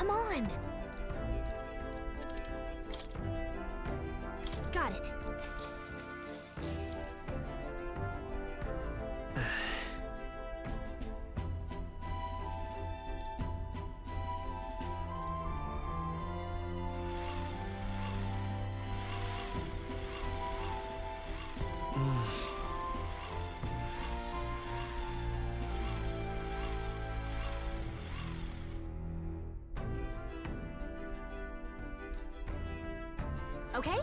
Come on! Got it. Okay?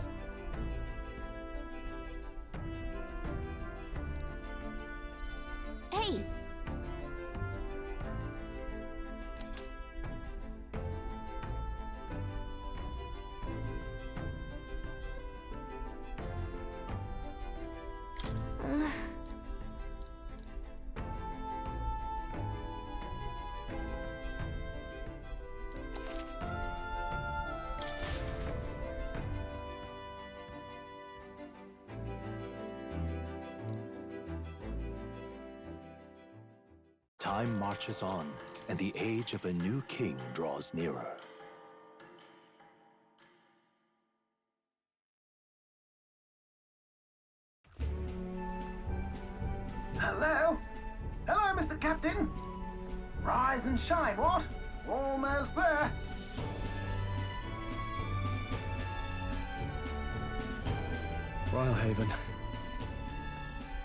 Hey! Time marches on, and the age of a new king draws nearer. Hello? Hello, Mr. Captain. Rise and shine, what? Almost there. Rhylehaven.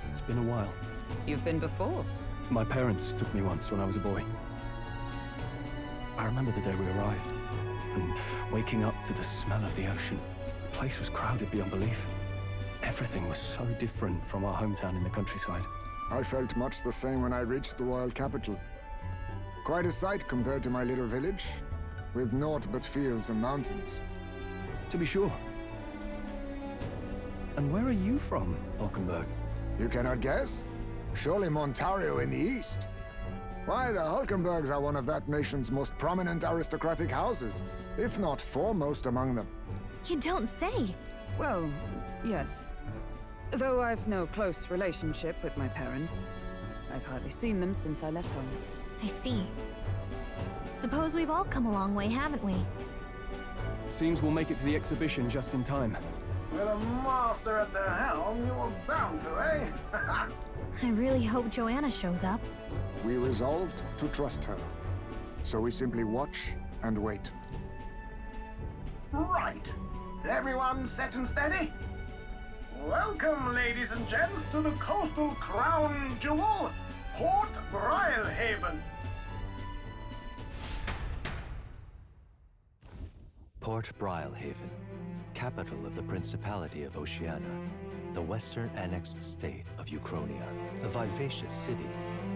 It's been a while. You've been before. My parents took me once when I was a boy. I remember the day we arrived, and waking up to the smell of the ocean. The place was crowded beyond belief. Everything was so different from our hometown in the countryside. I felt much the same when I reached the royal capital. Quite a sight compared to my little village, with naught but fields and mountains. To be sure. And where are you from, Hulkenberg? You cannot guess? Surely Montario in the east. Why, the Hulkenbergs are one of that nation's most prominent aristocratic houses, if not foremost among them. You don't say. Well, yes. Though I've no close relationship with my parents. I've hardly seen them since I left home. I see. Suppose we've all come a long way, haven't we? Seems we'll make it to the exhibition just in time. With a master at the helm, you were bound to, eh? I really hope Joanna shows up. We resolved to trust her. So we simply watch and wait. Right. Everyone set and steady? Welcome, ladies and gents, to the coastal crown jewel, Port Rhylehaven. Port Rhylehaven, capital of the Principality of Oceania, the western annexed state of Uchronia. A vivacious city,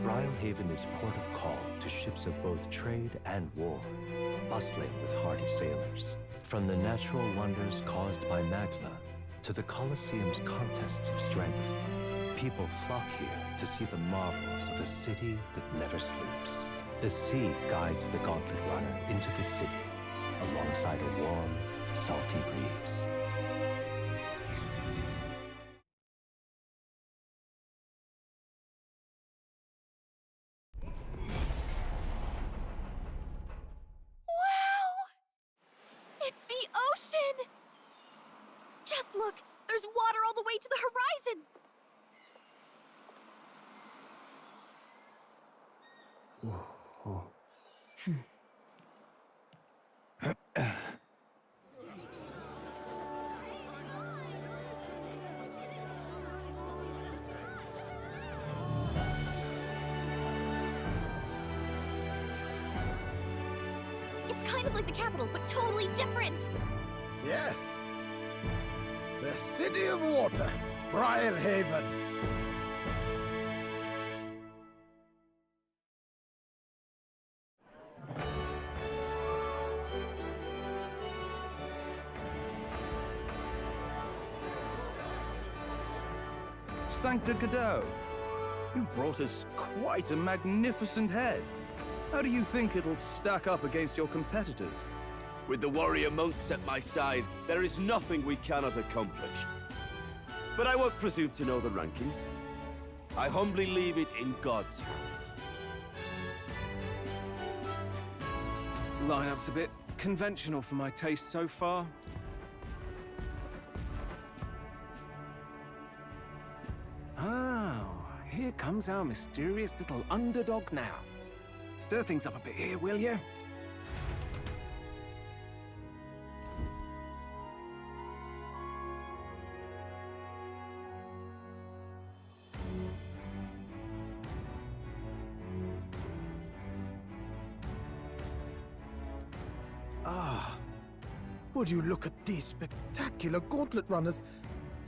Rhylehaven is port of call to ships of both trade and war, bustling with hardy sailors. From the natural wonders caused by Magla to the Colosseum's contests of strength, people flock here to see the marvels of a city that never sleeps. The sea guides the gauntlet runner into the city, alongside a warm, salty breeze. It's the ocean! Just look! There's water all the way to the horizon! It's kind of like the capital, but totally different! Yes. The City of Water, Rhylehaven. Sancta Cadeau, you've brought us quite a magnificent head. How do you think it'll stack up against your competitors? With the warrior monks at my side, there is nothing we cannot accomplish. But I won't presume to know the rankings. I humbly leave it in God's hands. Lineup's a bit conventional for my taste so far. Oh, here comes our mysterious little underdog now. Stir things up a bit here, will you? Ah, would you look at these spectacular gauntlet runners?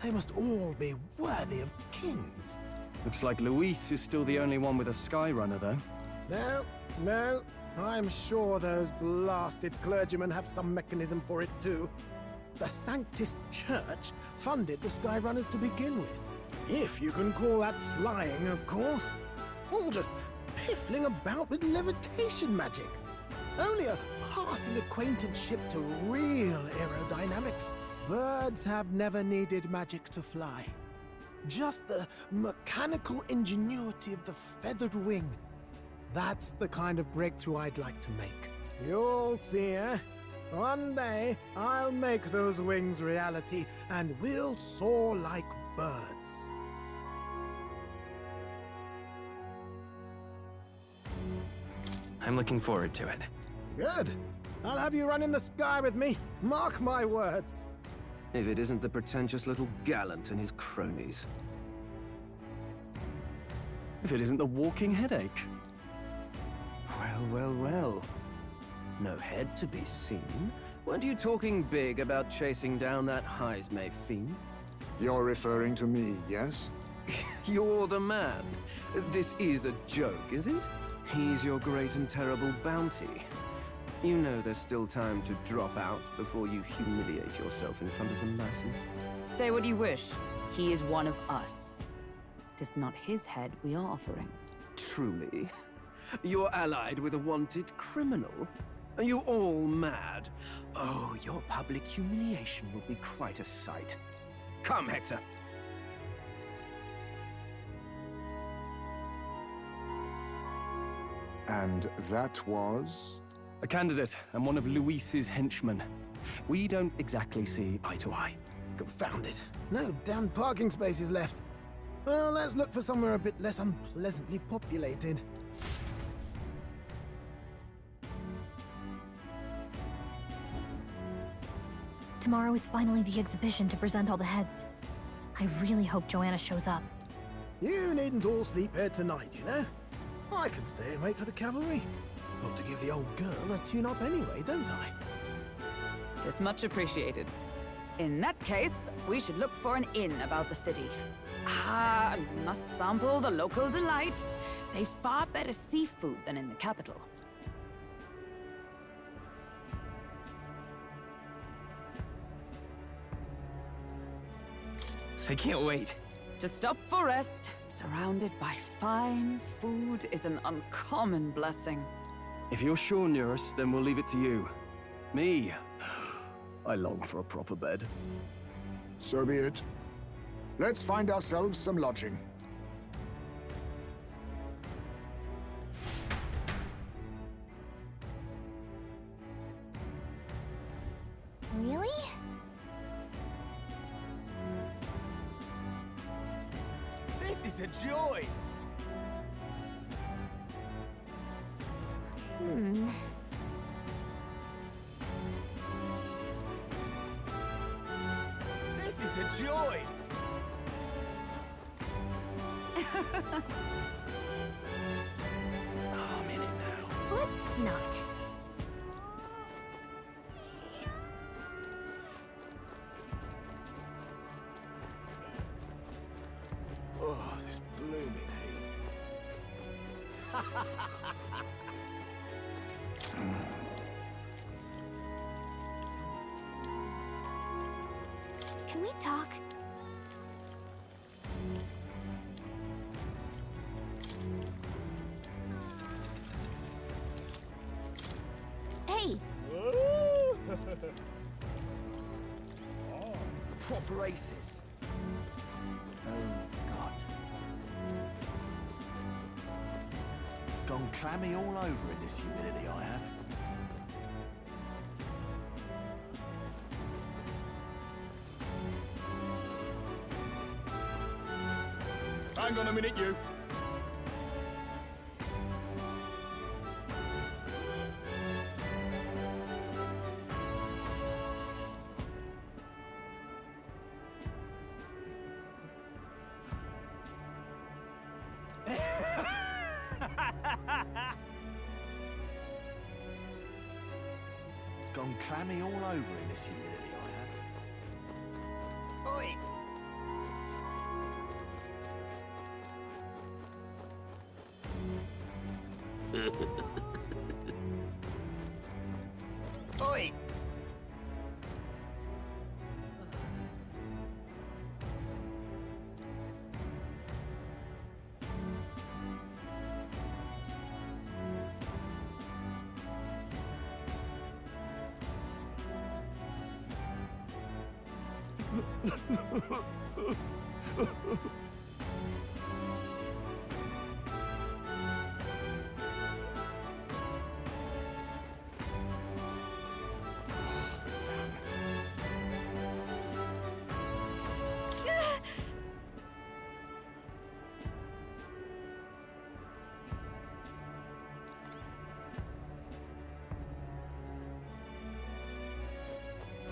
They must all be worthy of kings. Looks like Luis is still the only one with a sky runner, though. No, I'm sure those blasted clergymen have some mechanism for it too. The Sanctus Church funded the Skyrunners to begin with. If you can call that flying, of course. All just piffling about with levitation magic. Only a passing acquaintanceship to real aerodynamics. Birds have never needed magic to fly. Just the mechanical ingenuity of the feathered wing. That's the kind of breakthrough I'd like to make. You'll see, eh? One day, I'll make those wings reality, and we'll soar like birds. I'm looking forward to it. Good. I'll have you run in the sky with me. Mark my words. If it isn't the pretentious little gallant and his cronies. If it isn't the walking headache. Well. No head to be seen. Weren't you talking big about chasing down that Heismay fiend? You're referring to me, yes? You're the man. This is a joke, is it? He's your great and terrible bounty. You know there's still time to drop out before you humiliate yourself in front of the masses. Say what you wish. He is one of us. 'Tis not his head we are offering. Truly? You're allied with a wanted criminal? Are you all mad? Oh, your public humiliation will be quite a sight. Come, Hector. And that was? A candidate and one of Luis's henchmen. We don't exactly see eye to eye. Confound it. No damn parking spaces left. Well, let's look for somewhere a bit less unpleasantly populated. Tomorrow is finally the exhibition to present all the heads. I really hope Joanna shows up. You needn't all sleep here tonight, you know? I can stay and wait for the cavalry. Got to give the old girl a tune-up anyway, don't I? 'Tis much appreciated. In that case, we should look for an inn about the city. And must sample the local delights. They've far better seafood than in the capital. I can't wait. To stop for rest, surrounded by fine food, is an uncommon blessing. If you're sure, Nearest, then we'll leave it to you. Me, I long for a proper bed. So be it. Let's find ourselves some lodging. Really? This is a joy! This is a joy! Oh, I'm in it now. Let's not. Oh, this blooming Can we talk? Hey! proper aces. Oh, God. Gone clammy all over in this humidity, I have. Hang on a minute, you. Gone clammy all over in this humidity, I have. Oi! Oi!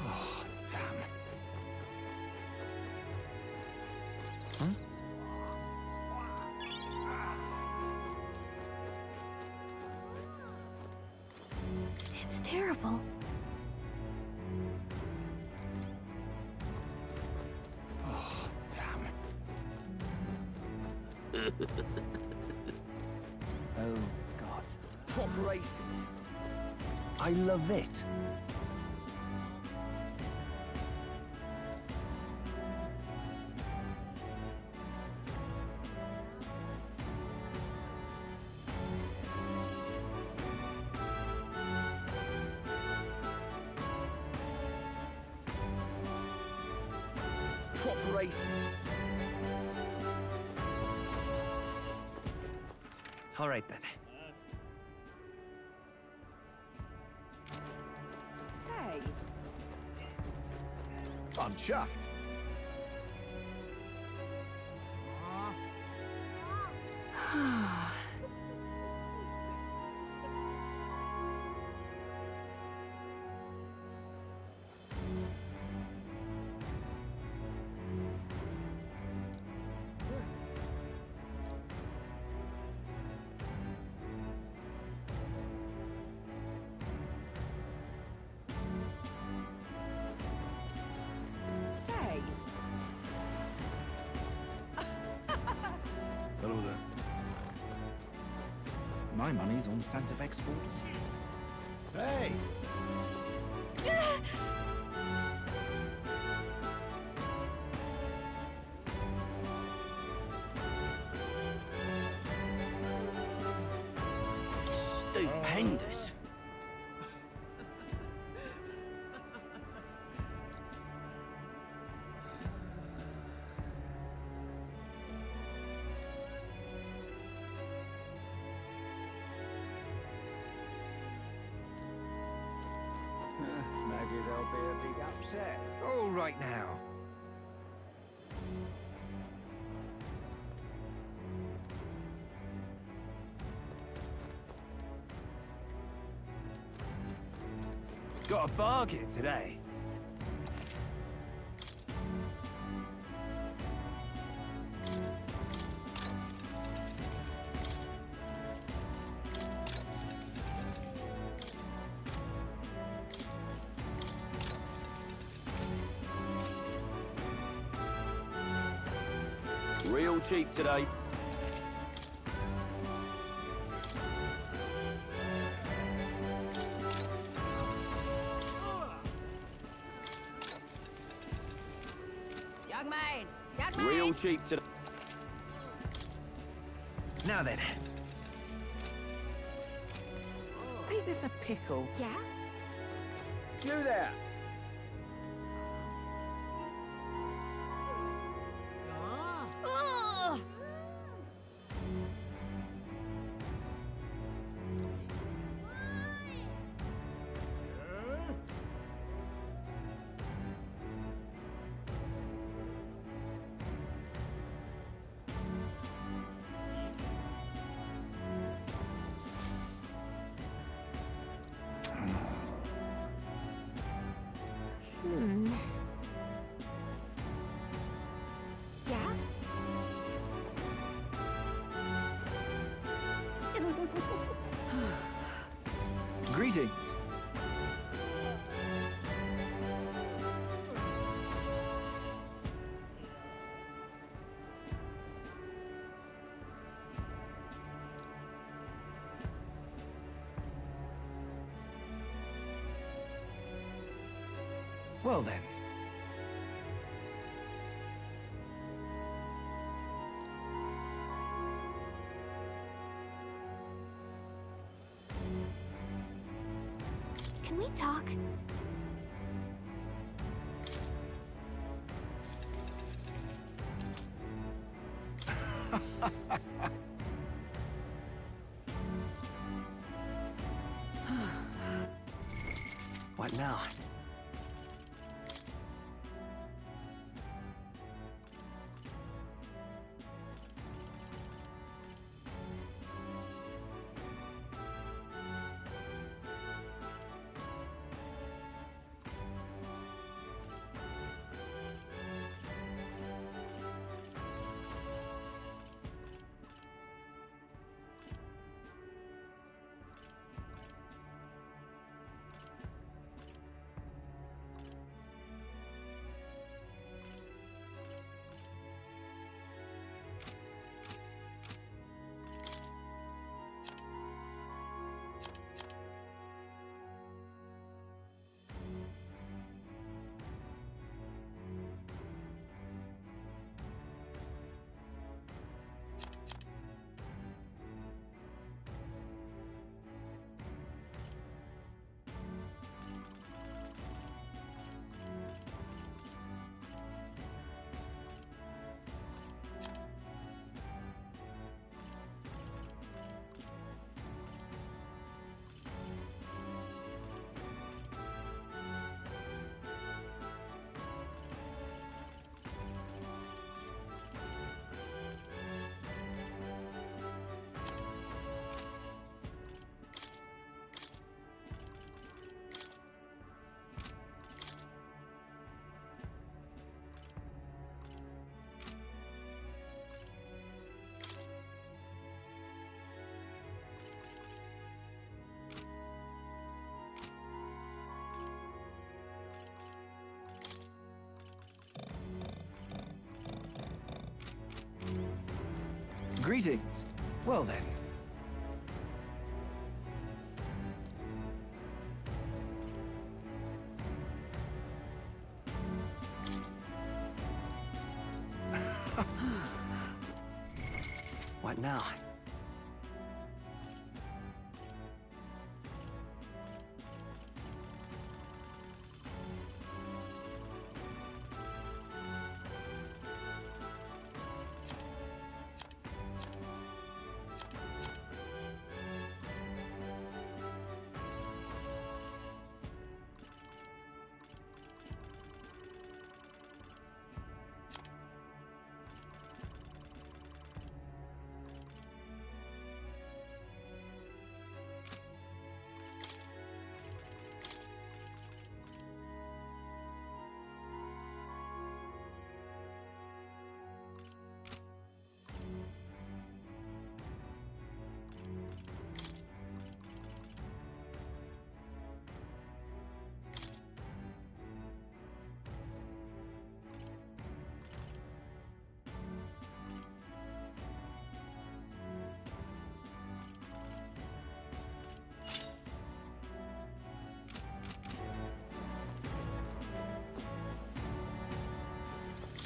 Oh, damn. It's terrible. Oh, damn. Oh, God. Proper races. I love it. Proper races. All right, then. Say, I'm chuffed. say. Hello there. My money's on Santa Vex 40. Hey! Stupendous. Maybe there'll be a big upset. All right now. Got a bargain today. Real cheap today. Young man! Young man! Real cheap today. Now then. Ain't this a pickle? Yeah? You there. Ugh! Greetings. Well then. Can we talk? What now? Greetings. Well then. What now?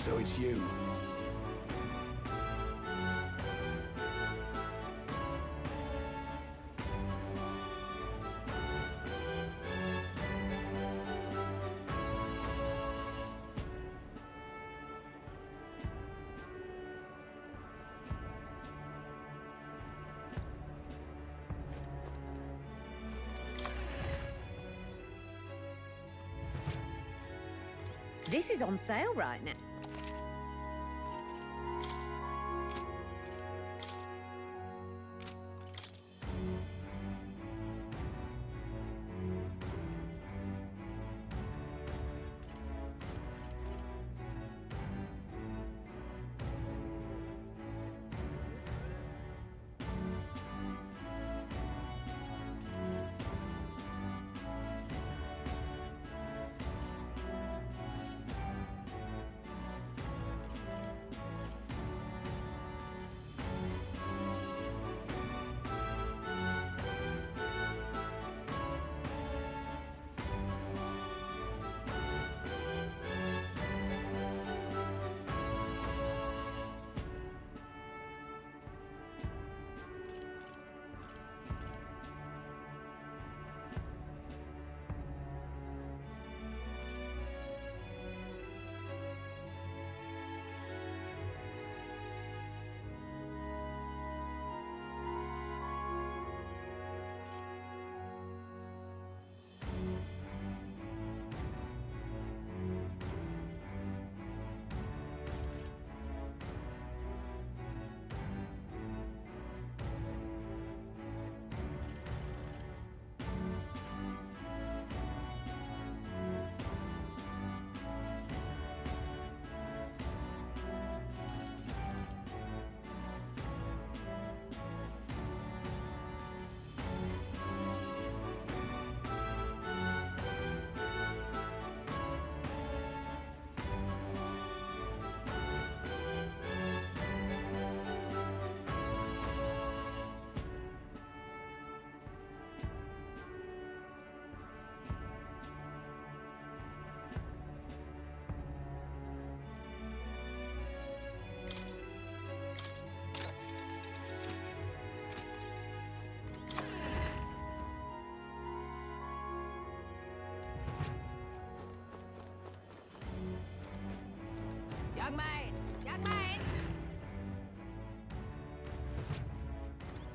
So it's you. This is on sale right now.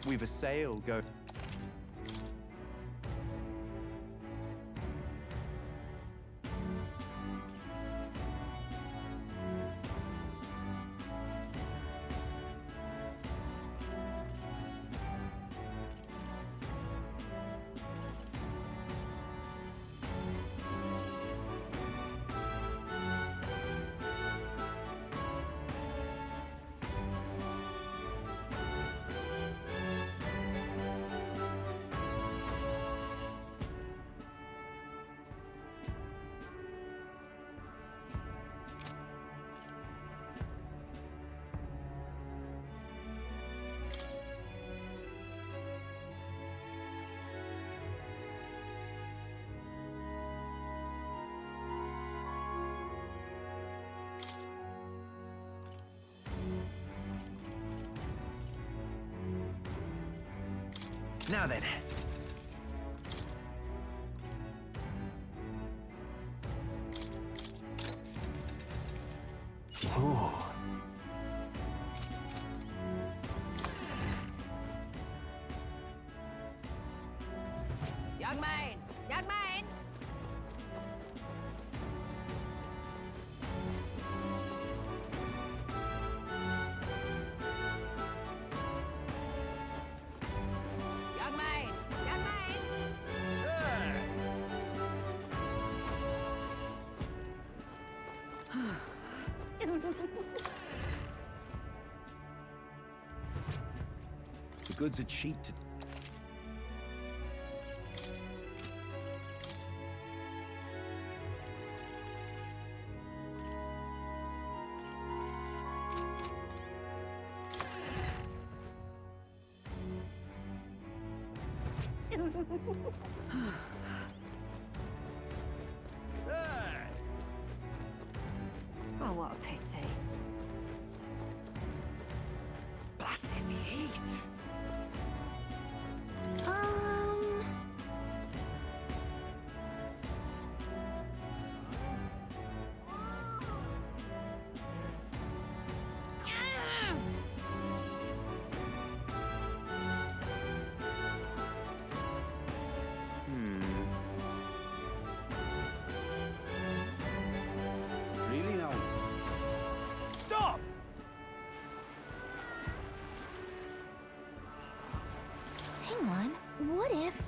We've a sale go. Now then. Ooh. Young man! Young man! Young man! Young man! The goods are cheap to... Oh, what a pity. Blast this heat! Really now? Stop! Hang on. What if...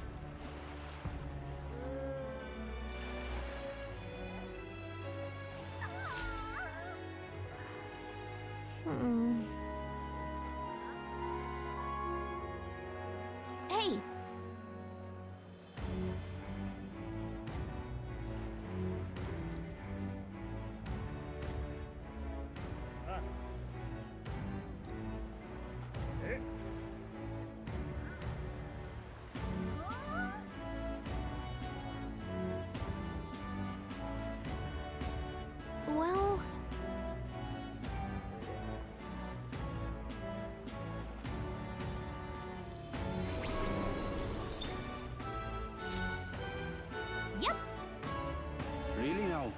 Hey! Well... Yep. Really now?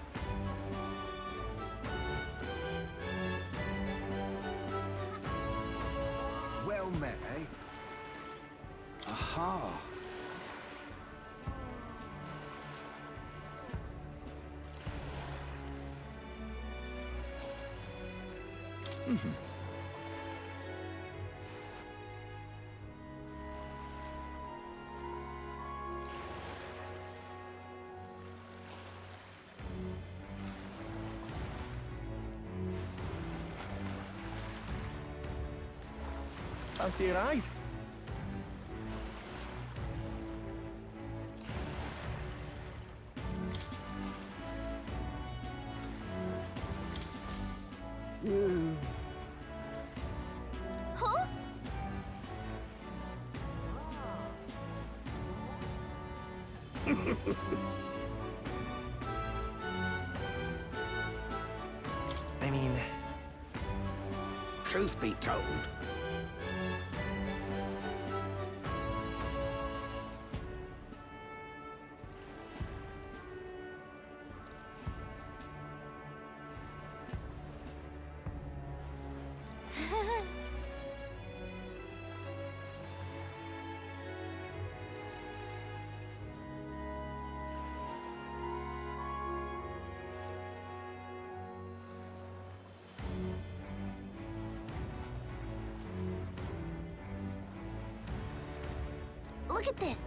Well met, eh? Aha! Fancy a ride? Huh? I mean, truth be told, Look at this!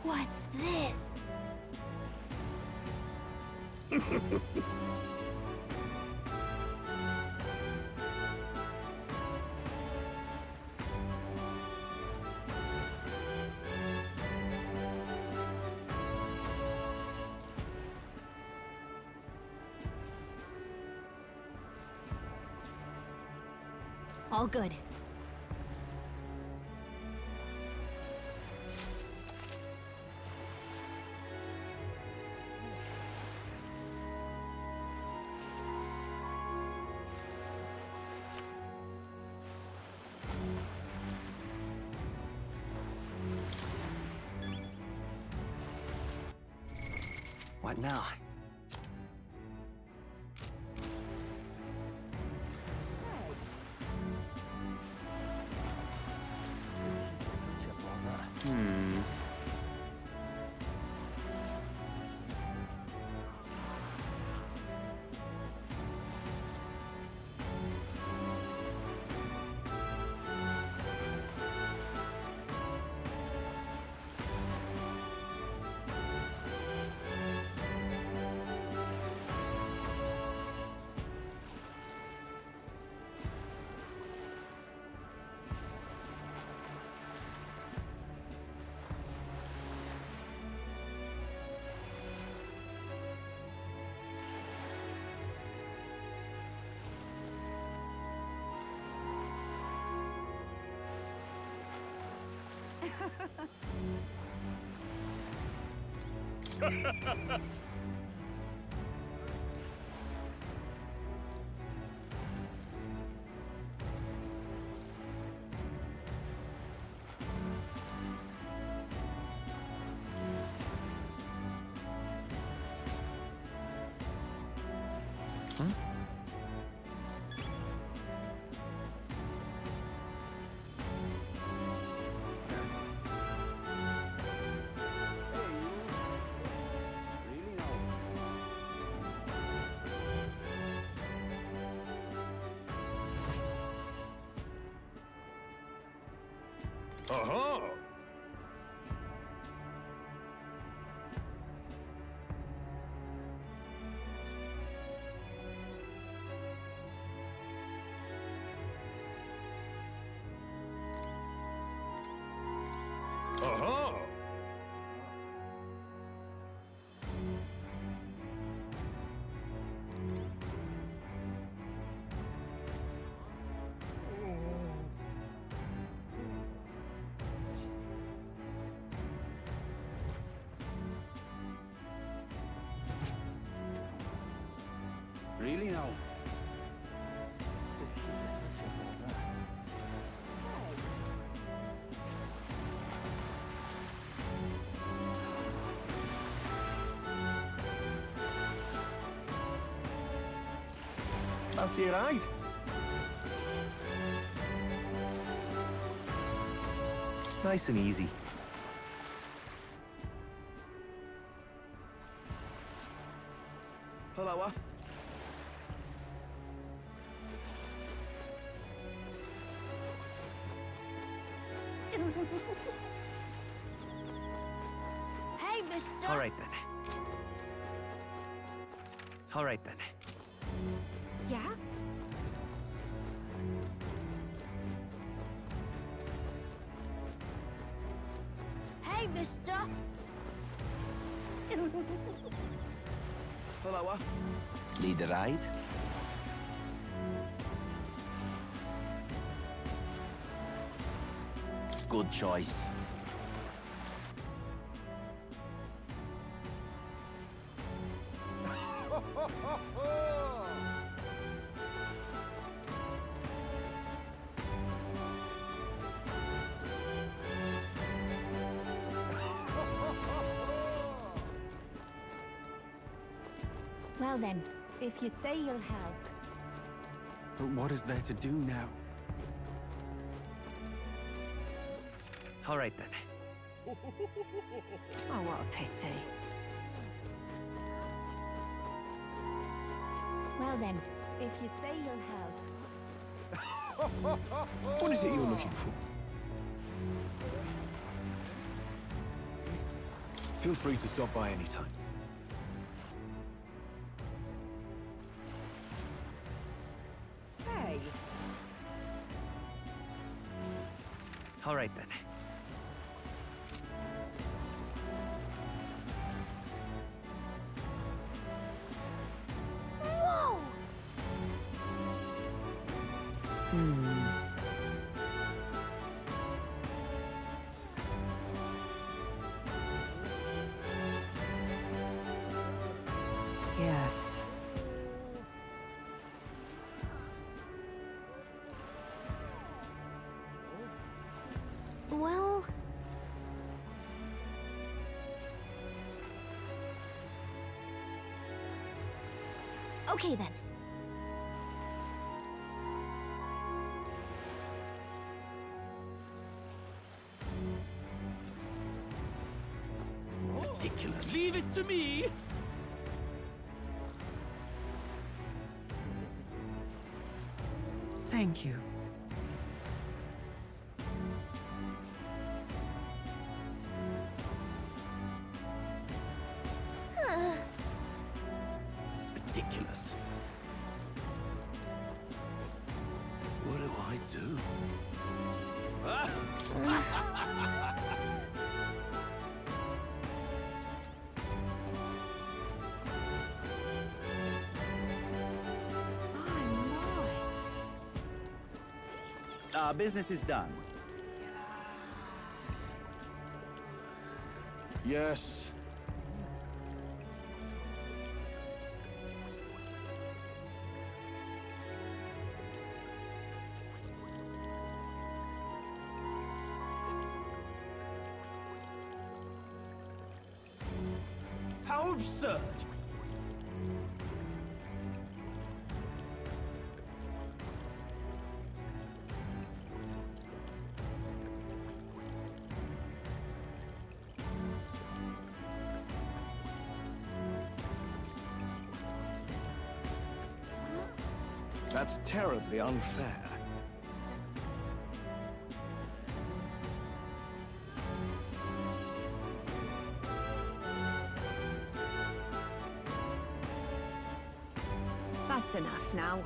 What's this? All good. What now? Aha! Aha! Really now? That's your right. Nice and easy. Hello. Hey, mister! All right then. All right then. Yeah? Hey, mister! Hello. Need a ride? Good choice. Well then, if you say you'll help. But what is there to do now? All right then. Oh, what a pity. Well then, if you say you'll help. What is it you're looking for? Feel free to stop by any time. Say, All right then. Whoa! yes. Well... Okay then. Ridiculous. Leave it to me! Thank you. Ridiculous. What do I do? Our business is done. Yes. How absurd! That's terribly unfair. That's enough now.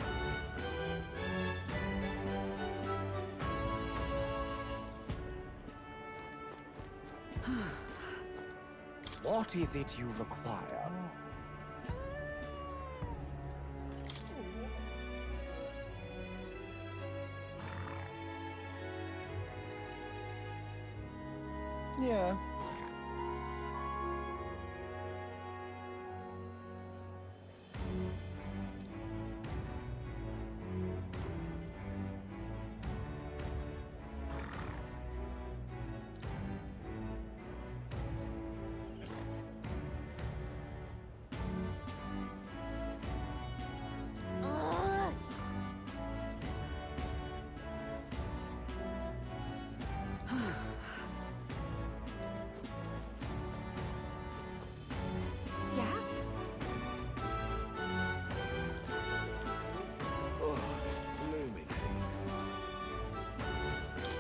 What is it you require? Yeah. Ugh. Yeah? Oh, this blooming heat.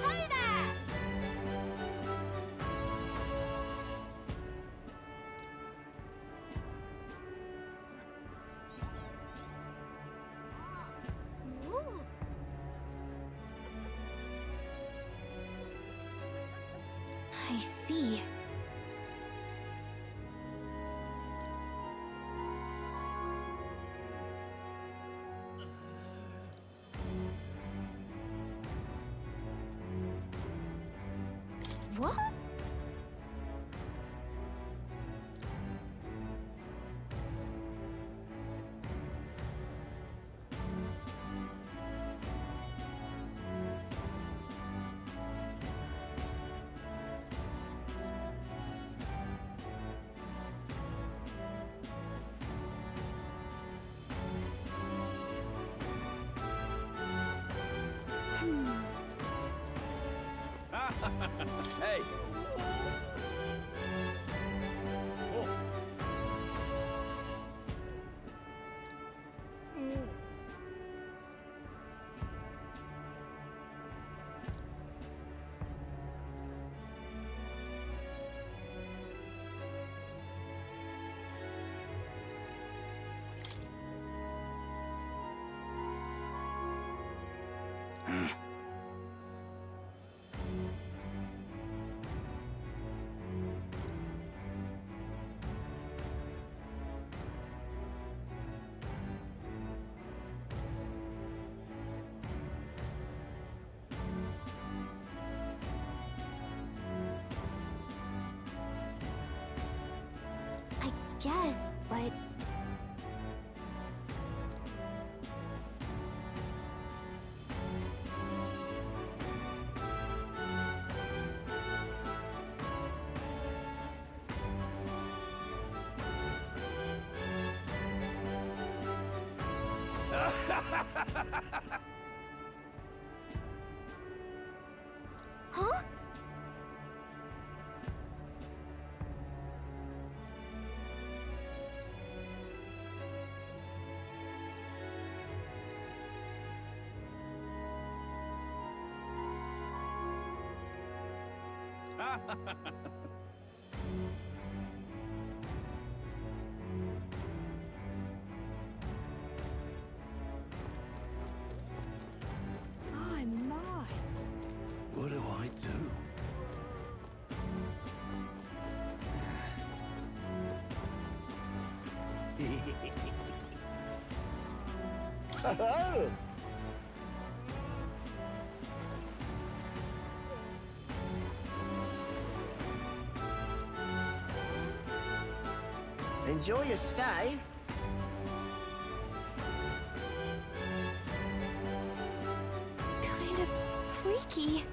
Hey there! Ooh. I see. What? Hey! guess, but... Huh? My, my. What do I do? Enjoy your stay. Kind of freaky.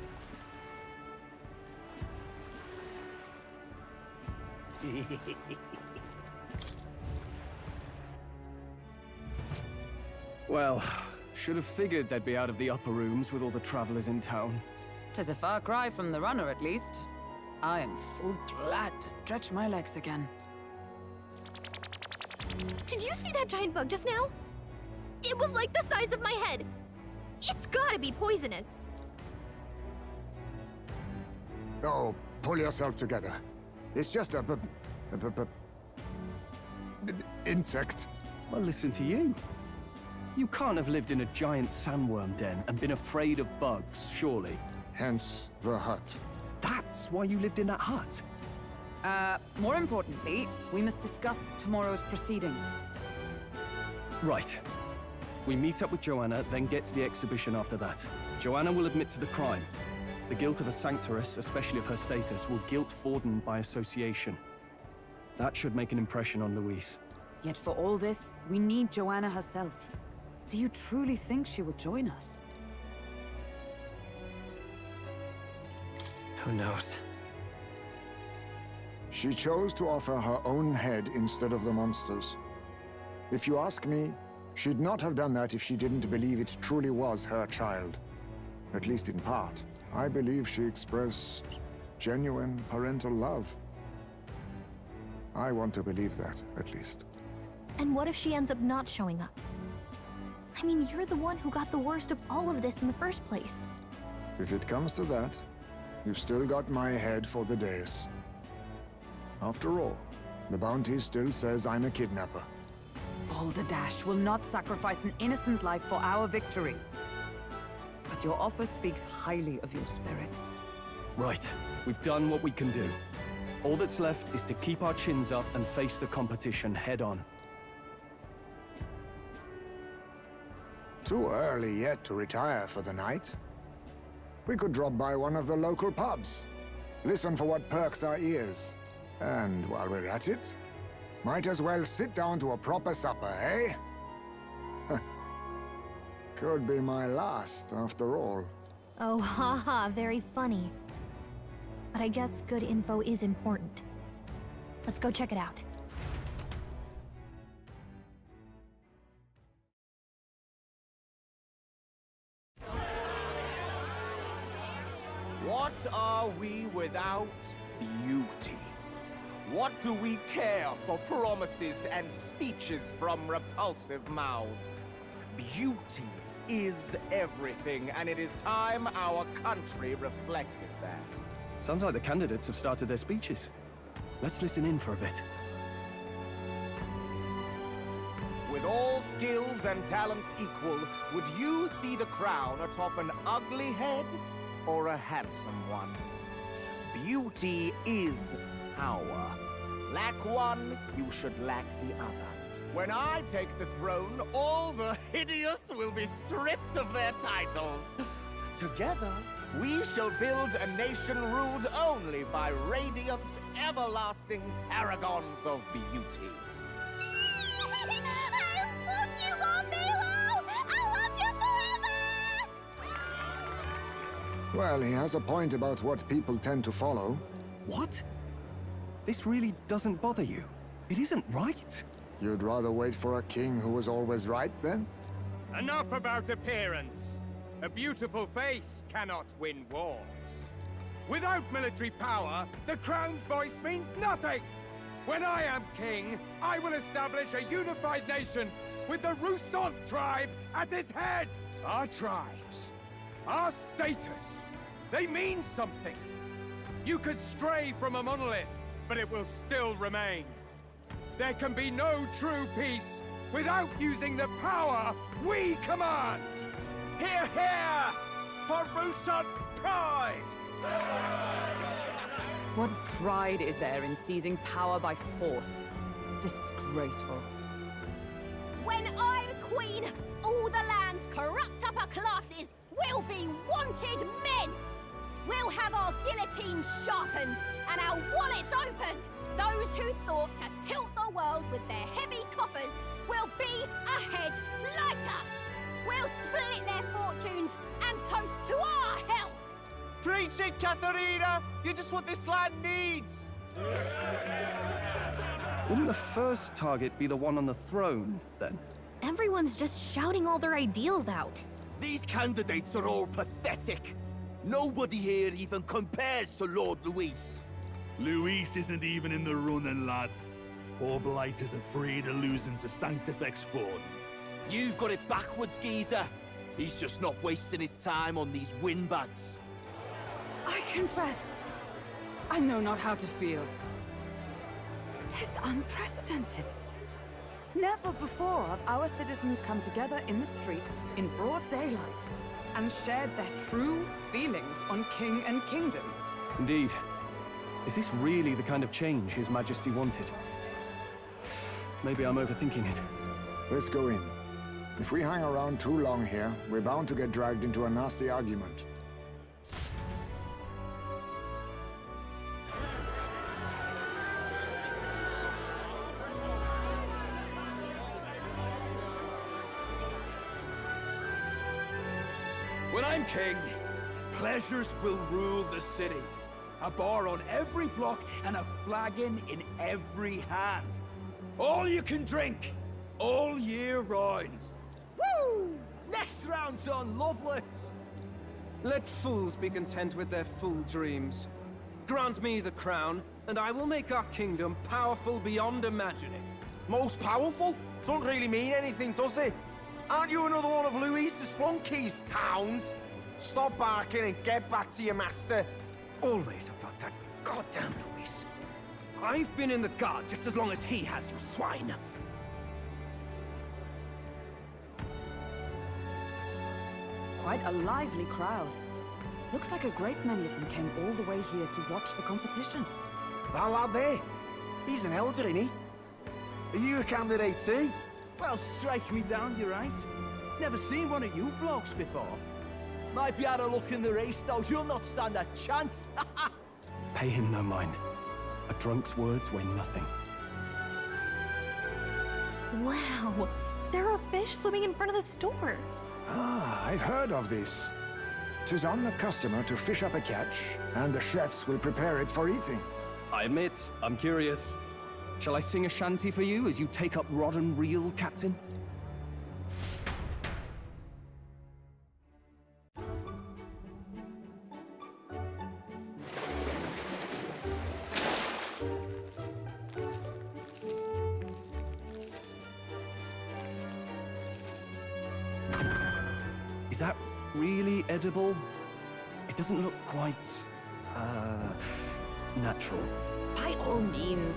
Well, should have figured they'd be out of the upper rooms with all the travelers in town. 'Tis a far cry from the runner, at least. I am full glad to stretch my legs again. Did you see that giant bug just now? It was like the size of my head. It's gotta be poisonous. Oh, pull yourself together. It's just a insect. Well, listen to you. You can't have lived in a giant sandworm den and been afraid of bugs, surely. Hence the hut. That's why you lived in that hut. More importantly, we must discuss tomorrow's proceedings. Right. We meet up with Joanna, then get to the exhibition after that. Joanna will admit to the crime. The guilt of a sanctoress, especially of her status, will guilt Forden by association. That should make an impression on Louise. Yet for all this, we need Joanna herself. Do you truly think she will join us? Who knows? She chose to offer her own head instead of the monster's. If you ask me, she'd not have done that if she didn't believe it truly was her child. At least in part. I believe she expressed genuine parental love. I want to believe that, at least. And what if she ends up not showing up? I mean, you're the one who got the worst of all of this in the first place. If it comes to that, you've still got my head for the days. After all, the bounty still says I'm a kidnapper. Balderdash will not sacrifice an innocent life for our victory. But your offer speaks highly of your spirit. Right. We've done what we can do. All that's left is to keep our chins up and face the competition head-on. Too early yet to retire for the night. We could drop by one of the local pubs. Listen for what perks our ears. And while we're at it, might as well sit down to a proper supper, eh? Could be my last, after all. Oh, haha, very funny. But I guess good info is important. Let's go check it out. What are we without beauty? What do we care for promises and speeches from repulsive mouths? Beauty is everything, and it is time our country reflected that. Sounds like the candidates have started their speeches. Let's listen in for a bit. With all skills and talents equal, would you see the crown atop an ugly head or a handsome one? Beauty is power. Lack one, you should lack the other. When I take the throne, all the hideous will be stripped of their titles. Together, We shall build a nation ruled only by radiant, everlasting paragons of beauty. I love you, Lord Milo! I love you forever! Well, he has a point about what people tend to follow. What? This really doesn't bother you? It isn't right. You'd rather wait for a king who was always right, then? Enough about appearance. A beautiful face cannot win wars. Without military power, the crown's voice means nothing! When I am king, I will establish a unified nation with the Rousant tribe at its head! Our tribes, our status, they mean something. You could stray from a monolith, but it will still remain. There can be no true peace without using the power we command! Hear, hear! For Rousant pride! What pride is there in seizing power by force? Disgraceful. When I'm queen, all the land's corrupt upper classes will be wanted men! We'll have our guillotines sharpened and our wallets open! Those who thought to tilt the world with their heavy coffers will be a head lighter! We'll split their fortunes and toast to our help! Preach it, Katharina! You're just what this land needs! Wouldn't the first target be the one on the throne, then? Everyone's just shouting all their ideals out. These candidates are all pathetic. Nobody here even compares to Lord Luis. Luis isn't even in the running, lad. Poor Blight is afraid of losing to Sanctifex Ford. You've got it backwards, geezer. He's just not wasting his time on these windbags. I confess, I know not how to feel. 'Tis unprecedented. Never before have our citizens come together in the street in broad daylight and shared their true feelings on king and kingdom. Indeed. Is this really the kind of change His Majesty wanted? Maybe I'm overthinking it. Let's go in. If we hang around too long here, we're bound to get dragged into a nasty argument. When I'm king, pleasures will rule the city. A bar on every block and a flagon in every hand. All you can drink, all year round. Woo! Next round's on Loveless! Let fools be content with their fool dreams. Grant me the crown, and I will make our kingdom powerful beyond imagining. Most powerful? Doesn't really mean anything, does it? Aren't you another one of Luis's flunkies, hound? Stop barking and get back to your master. Always about that goddamn Luis. I've been in the guard just as long as he has, you swine. Quite a lively crowd. Looks like a great many of them came all the way here to watch the competition. That lad there, he's an elder, isn't he? Are you a candidate too? Well, strike me down, you're right. Never seen one of you blokes before. Might be out of luck in the race, though. You'll not stand a chance. Pay him no mind. A drunk's words weigh nothing. Wow, there are fish swimming in front of the store. Ah, I've heard of this. 'Tis on the customer to fish up a catch, and the chefs will prepare it for eating. I admit, I'm curious. Shall I sing a shanty for you as you take up rod and reel, Captain? Is that really edible? It doesn't look quite, natural. By all means,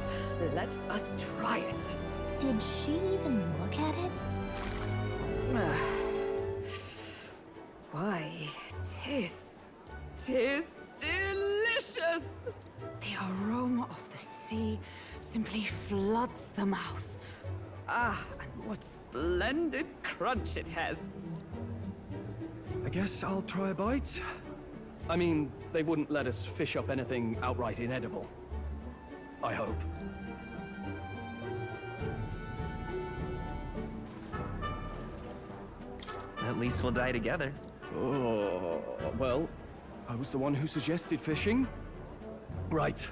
let us try it. Did she even look at it? Why, tis delicious! The aroma of the sea simply floods the mouth. Ah, and what splendid crunch it has. I guess I'll try a bite. I mean, they wouldn't let us fish up anything outright inedible. I hope. At least we'll die together. Oh, well, I was the one who suggested fishing. Right.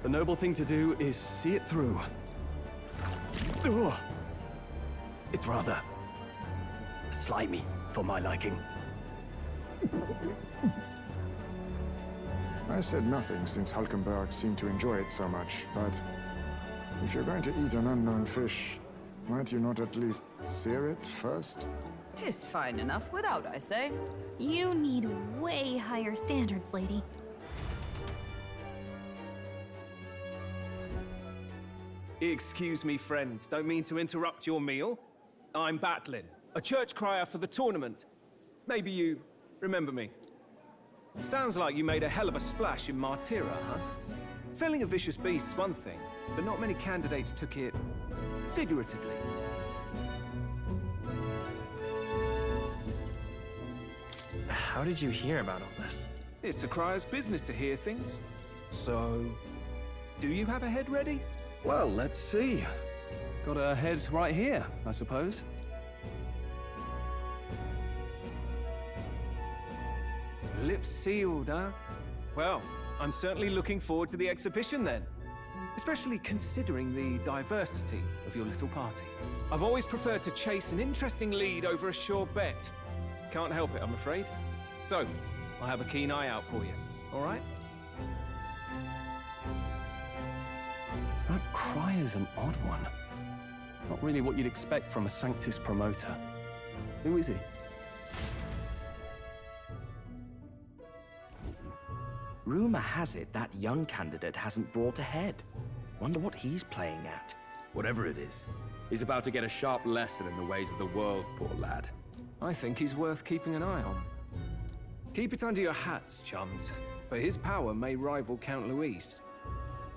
The noble thing to do is see it through. Ugh. It's rather slimy for my liking. I said nothing since Hulkenberg seemed to enjoy it so much, but if you're going to eat an unknown fish, might you not at least sear it first? Tis fine enough without, I say. You need way higher standards, lady. Excuse me, friends. Don't mean to interrupt your meal. I'm Batlin, a church crier for the tournament. Maybe you remember me. Sounds like you made a hell of a splash in Martira, huh? Felling a vicious beast's one thing, but not many candidates took it figuratively. How did you hear about all this? It's a crier's business to hear things. So, do you have a head ready? Well, let's see. Got a head right here, I suppose. Lips sealed, huh? Well, I'm certainly looking forward to the exhibition then. Especially considering the diversity of your little party. I've always preferred to chase an interesting lead over a sure bet. Can't help it, I'm afraid. So, I'll have a keen eye out for you, all right? That crier's an odd one. Not really what you'd expect from a Sanctus promoter. Who is he? Rumor has it that young candidate hasn't brought a head. Wonder what he's playing at. Whatever it is, he's about to get a sharp lesson in the ways of the world, poor lad. I think he's worth keeping an eye on. Keep it under your hats, chums. But his power may rival Count Luis.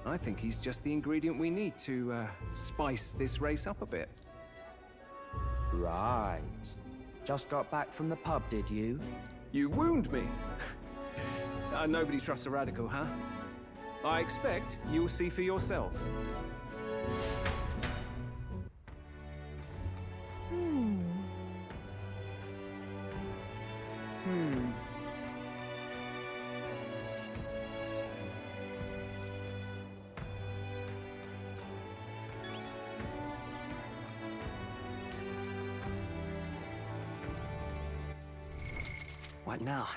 I think he's just the ingredient we need to, spice this race up a bit. Right. Just got back from the pub, did you? You wound me! Nobody trusts a radical, huh? I expect you'll see for yourself. What now?